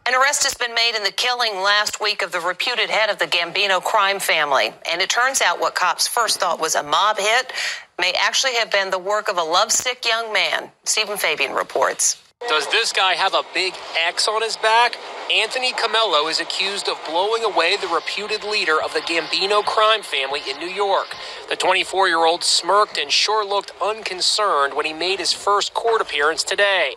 An arrest has been made in the killing last week of the reputed head of the Gambino crime family. And it turns out what cops first thought was a mob hit may actually have been the work of a lovesick young man. Stephen Fabian reports. Does this guy have a big X on his back? Anthony Camello is accused of blowing away the reputed leader of the Gambino crime family in New York. The 24-year-old smirked and sure looked unconcerned when he made his first court appearance today.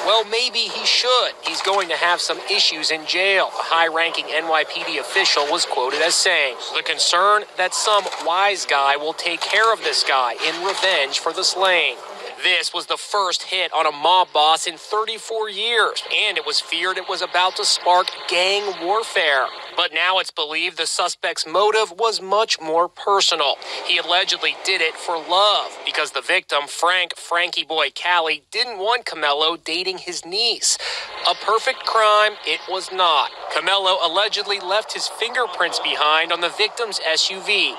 Well, maybe he should. He's going to have some issues in jail. A high-ranking NYPD official was quoted as saying, "The concern that some wise guy will take care of this guy in revenge for the slaying." This was the first hit on a mob boss in 34 years, and it was feared it was about to spark gang warfare. But now it's believed the suspect's motive was much more personal. He allegedly did it for love because the victim, Frankie Boy Cali, didn't want Camello dating his niece. A perfect crime it was not. Camello allegedly left his fingerprints behind on the victim's SUV.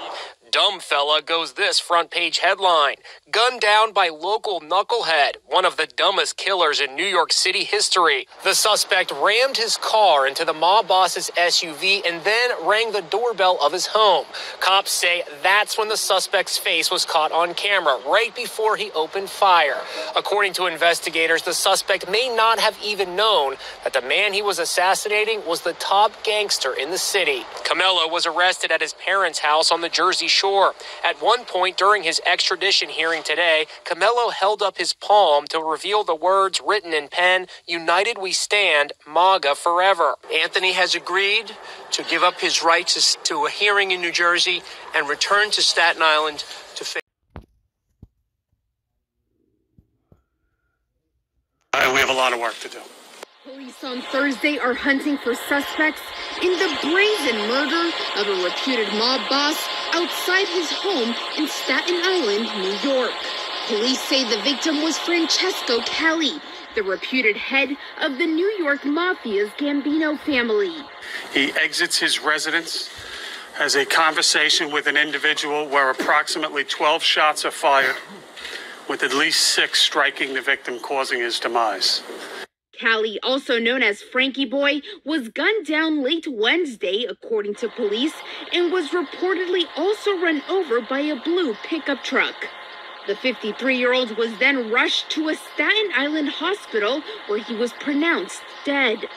Dumb fella goes this front page headline. Gunned down by local knucklehead, one of the dumbest killers in New York City history. The suspect rammed his car into the mob boss's SUV and then rang the doorbell of his home. Cops say that's when the suspect's face was caught on camera, right before he opened fire. According to investigators, the suspect may not have even known that the man he was assassinating was the top gangster in the city. Camello was arrested at his parents' house on the Jersey Shore. At one point during his extradition hearing today, Camello held up his palm to reveal the words written in pen, "United we stand, MAGA forever." Anthony has agreed to give up his rights to a hearing in New Jersey and return to Staten Island to face. We have a lot of work to do. Police on Thursday are hunting for suspects in the brazen murder of a reputed mob boss outside his home in Staten Island, New York. Police say the victim was Francesco Cali, the reputed head of the New York Mafia's Gambino family. He exits his residence, has a conversation with an individual where approximately 12 shots are fired, with at least 6 striking the victim, causing his demise. Cali, also known as Frankie Boy, was gunned down late Wednesday, according to police, and was reportedly also run over by a blue pickup truck. The 53-year-old was then rushed to a Staten Island hospital where he was pronounced dead.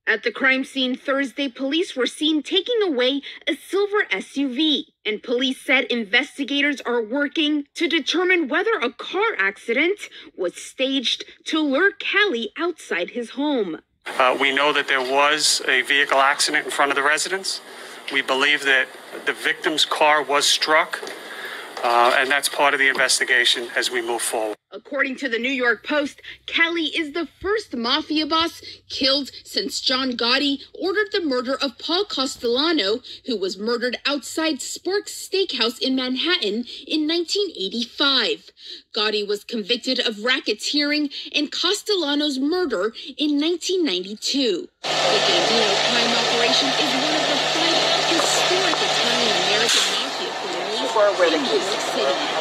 At the crime scene Thursday, police were seen taking away a silver SUV, and police said investigators are working to determine whether a car accident was staged to lure Cali outside his home. We know that there was a vehicle accident in front of the residence. We believe that the victim's car was struck, and that's part of the investigation as we move forward. According to the New York Post, Cali is the first mafia boss killed since John Gotti ordered the murder of Paul Castellano, who was murdered outside Sparks Steakhouse in Manhattan in 1985. Gotti was convicted of racketeering and Castellano's murder in 1992. The Gambino crime operation is one of the 5 historic Italian-American mafia families in New York City.